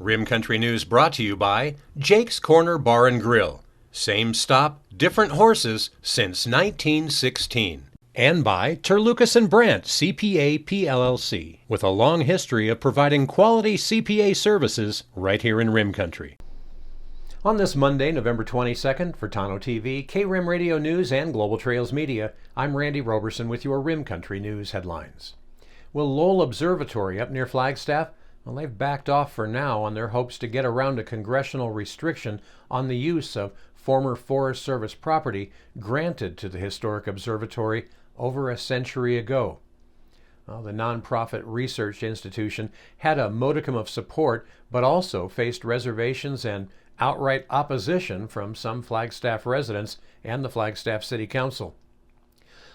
Rim Country News brought to you by Jake's Corner Bar and Grill. Same stop, different horses since 1916. And by Terlucas and Brandt, CPA PLLC, with a long history of providing quality CPA services right here in Rim Country. On this Monday, November 22nd, for Tano TV, K-Rim Radio News, and Global Trails Media, I'm Randy Roberson with your Rim Country News headlines. Well, Lowell Observatory up near Flagstaff, well, they've backed off for now on their hopes to get around a congressional restriction on the use of former Forest Service property granted to the historic observatory over a century ago. Well, the nonprofit research institution had a modicum of support, but also faced reservations and outright opposition from some Flagstaff residents and the Flagstaff City Council.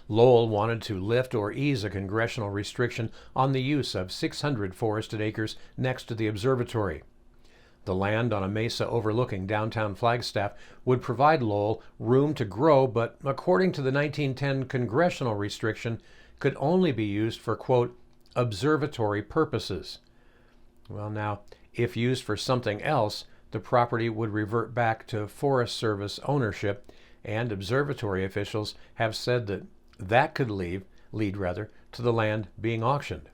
Lowell wanted to lift or ease a congressional restriction on the use of 600 forested acres next to the observatory. The land on a mesa overlooking downtown Flagstaff would provide Lowell room to grow, but according to the 1910 congressional restriction, could only be used for, quote, observatory purposes. Well, now, if used for something else, the property would revert back to Forest Service ownership, and observatory officials have said that could lead to the land being auctioned.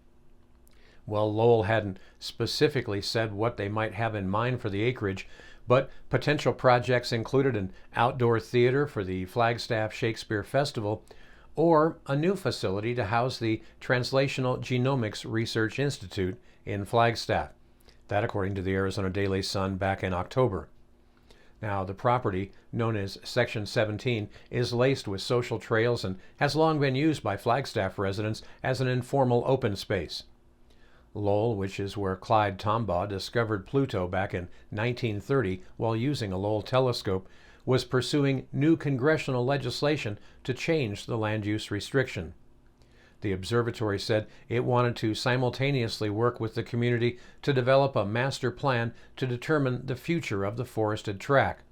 Well, Lowell hadn't specifically said what they might have in mind for the acreage, but potential projects included an outdoor theater for the Flagstaff Shakespeare Festival or a new facility to house the Translational Genomics Research Institute in Flagstaff. That according to the Arizona Daily Sun back in October. Now, the property, known as Section 17, is laced with social trails and has long been used by Flagstaff residents as an informal open space. Lowell, which is where Clyde Tombaugh discovered Pluto back in 1930 while using a Lowell telescope, was pursuing new congressional legislation to change the land use restriction. The observatory said it wanted to simultaneously work with the community to develop a master plan to determine the future of the forested tract.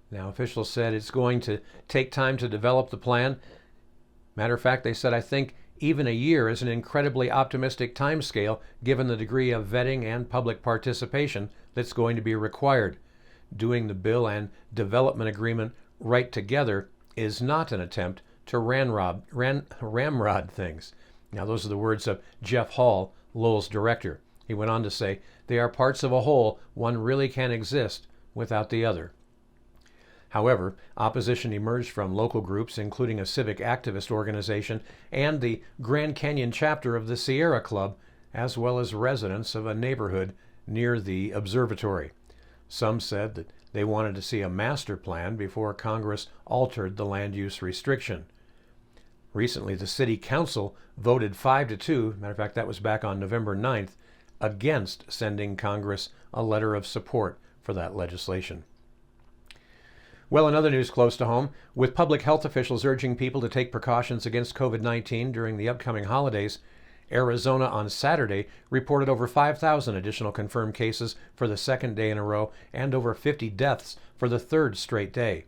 Now, officials said it's going to take time to develop the plan. Matter of fact, they said, I think even a year is an incredibly optimistic timescale given the degree of vetting and public participation that's going to be required. Doing the bill and development agreement right together is not an attempt to ramrod things. Now, those are the words of Jeff Hall, Lowell's director. He went on to say, they are parts of a whole. One really can't exist without the other. However, opposition emerged from local groups, including a civic activist organization and the Grand Canyon chapter of the Sierra Club, as well as residents of a neighborhood near the observatory. Some said that they wanted to see a master plan before Congress altered the land use restriction. Recently, the City Council voted 5-2, matter of fact, that was back on November 9th, against sending Congress a letter of support for that legislation. Well, in other news close to home, with public health officials urging people to take precautions against COVID-19 during the upcoming holidays, Arizona on Saturday reported over 5,000 additional confirmed cases for the second day in a row and over 50 deaths for the third straight day.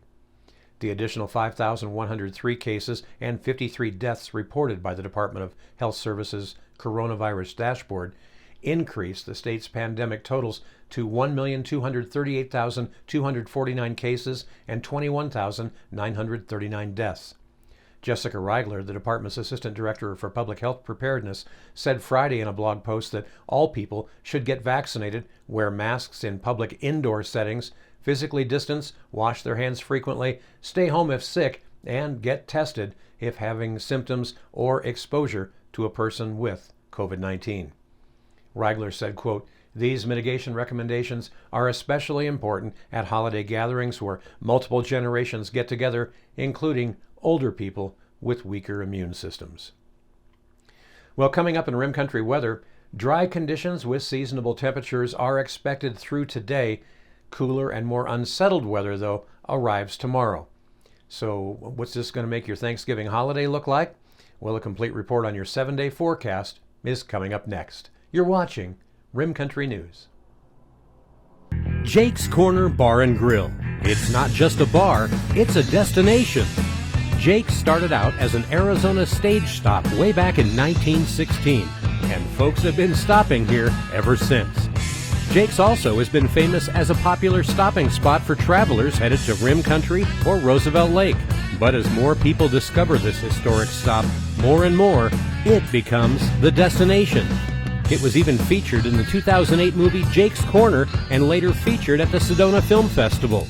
The additional 5,103 cases and 53 deaths reported by the Department of Health Services Coronavirus Dashboard increased the state's pandemic totals to 1,238,249 cases and 21,939 deaths. Jessica Reigler, the department's assistant director for public health preparedness, said Friday in a blog post that all people should get vaccinated, wear masks in public indoor settings, physically distance, wash their hands frequently, stay home if sick, and get tested if having symptoms or exposure to a person with COVID-19. Reigler said, quote, these mitigation recommendations are especially important at holiday gatherings where multiple generations get together, including older people with weaker immune systems. Well, coming up in Rim Country weather, dry conditions with seasonable temperatures are expected through today. Cooler and more unsettled weather, though, arrives tomorrow. So what's this going to make your Thanksgiving holiday look like? Well, a complete report on your 7-day forecast is coming up next. You're watching Rim Country News. Jake's Corner Bar and Grill. It's not just a bar, it's a destination. Jake started out as an Arizona stage stop way back in 1916, and folks have been stopping here ever since. Jake's also has been famous as a popular stopping spot for travelers headed to Rim Country or Roosevelt Lake. But as more people discover this historic stop, more and more, it becomes the destination. It was even featured in the 2008 movie Jake's Corner and later featured at the Sedona Film Festival.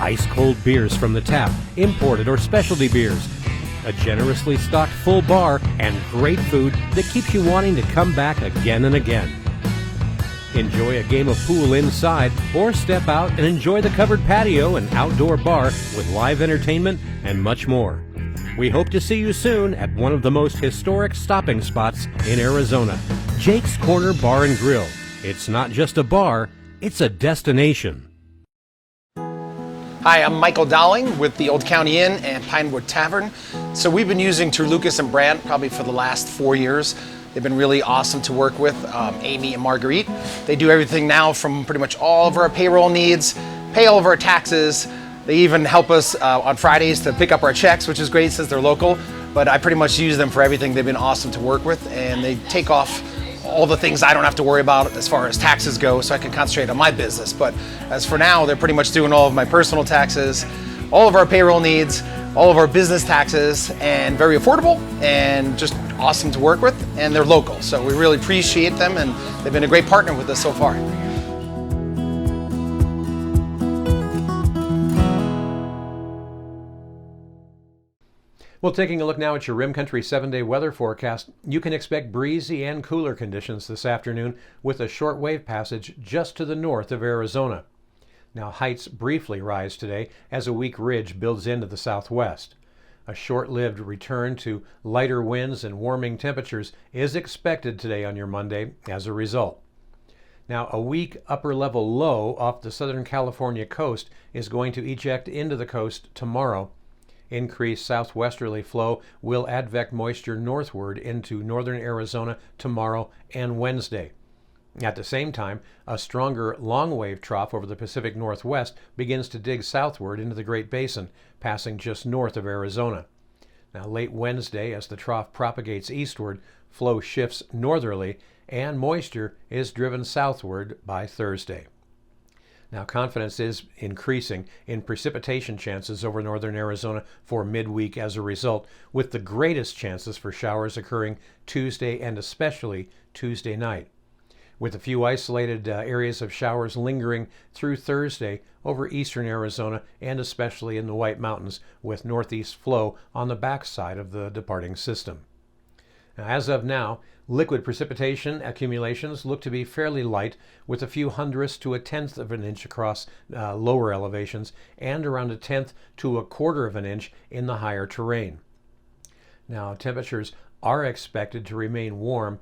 Ice-cold beers from the tap, imported or specialty beers, a generously stocked full bar, and great food that keeps you wanting to come back again and again. Enjoy a game of pool inside or step out and enjoy the covered patio and outdoor bar with live entertainment and much more. We hope to see you soon at one of the most historic stopping spots in Arizona, Jake's Corner Bar and Grill. It's not just a bar, it's a destination. Hi, I'm Michael Dowling with the Old County Inn and Pinewood Tavern. So we've been using Terlucas and Brandt probably for the last 4 years. They've been really awesome to work with, Amy and Marguerite. They do everything now from pretty much all of our payroll needs, pay all of our taxes. They even help us on Fridays to pick up our checks, which is great since they're local. But I pretty much use them for everything. They've been awesome to work with, and they take off all the things I don't have to worry about as far as taxes go, so I can concentrate on my business. But as for now, they're pretty much doing all of my personal taxes, all of our payroll needs, all of our business taxes, and very affordable and just awesome to work with, and they're local. So we really appreciate them, and they've been a great partner with us so far. Well, taking a look now at your Rim Country 7-day weather forecast, you can expect breezy and cooler conditions this afternoon with a short wave passage just to the north of Arizona. Now, heights briefly rise today as a weak ridge builds into the southwest. A short-lived return to lighter winds and warming temperatures is expected today on your Monday as a result. Now, a weak upper-level low off the Southern California coast is going to eject into the coast tomorrow. Increased southwesterly flow will advect moisture northward into northern Arizona tomorrow and Wednesday. At the same time, a stronger long-wave trough over the Pacific Northwest begins to dig southward into the Great Basin, passing just north of Arizona. Now, late Wednesday, as the trough propagates eastward, flow shifts northerly, and moisture is driven southward by Thursday. Now, confidence is increasing in precipitation chances over northern Arizona for midweek as a result, with the greatest chances for showers occurring Tuesday and especially Tuesday night, with a few isolated areas of showers lingering through Thursday over eastern Arizona and especially in the White Mountains, with northeast flow on the backside of the departing system. Now, as of now, liquid precipitation accumulations look to be fairly light, with a few hundredths to a tenth of an inch across lower elevations and around a tenth to a quarter of an inch in the higher terrain. Now, temperatures are expected to remain warm,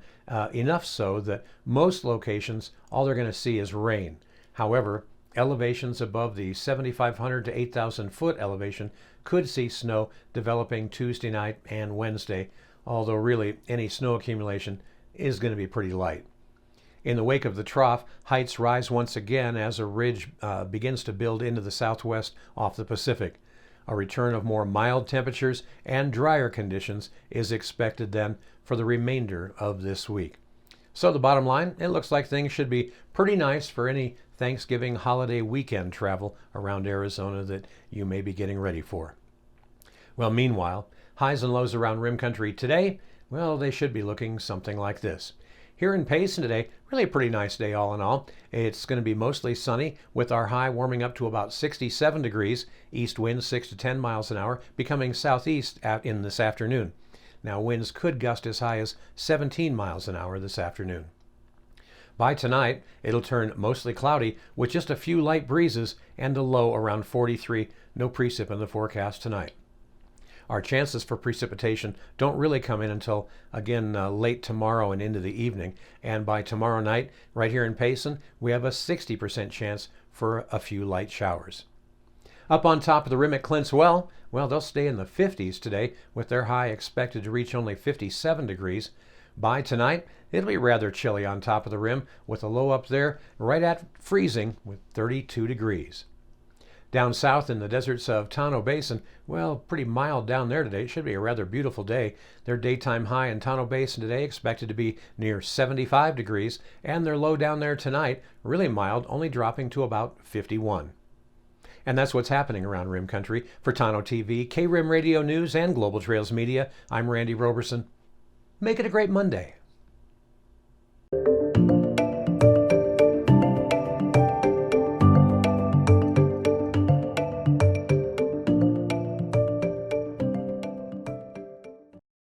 enough so that most locations, all they're going to see is rain. However, elevations above the 7,500 to 8,000 foot elevation could see snow developing Tuesday night and Wednesday, although really any snow accumulation is going to be pretty light. In the wake of the trough, heights rise once again as a ridge begins to build into the southwest off the Pacific. A return of more mild temperatures and drier conditions is expected then for the remainder of this week. So the bottom line, it looks like things should be pretty nice for any Thanksgiving holiday weekend travel around Arizona that you may be getting ready for. Well, meanwhile, highs and lows around Rim Country today, well, they should be looking something like this. Here in Payson today, really a pretty nice day all in all. It's going to be mostly sunny with our high warming up to about 67 degrees, east winds 6 to 10 miles an hour, becoming southeast in this afternoon. Now, winds could gust as high as 17 miles an hour this afternoon. By tonight, it'll turn mostly cloudy with just a few light breezes and a low around 43. No precip in the forecast tonight. Our chances for precipitation don't really come in until, again, late tomorrow and into the evening. And by tomorrow night, right here in Payson, we have a 60% chance for a few light showers. Up on top of the rim at Clintswell, well, they'll stay in the 50s today, with their high expected to reach only 57 degrees. By tonight, it'll be rather chilly on top of the rim, with a low up there right at freezing with 32 degrees. Down south in the deserts of Tonto Basin, well, pretty mild down there today. It should be a rather beautiful day. Their daytime high in Tonto Basin today expected to be near 75 degrees, and their low down there tonight, really mild, only dropping to about 51. And that's what's happening around Rim Country. For Tonto TV, K-Rim Radio News, and Global Trails Media, I'm Randy Roberson. Make it a great Monday.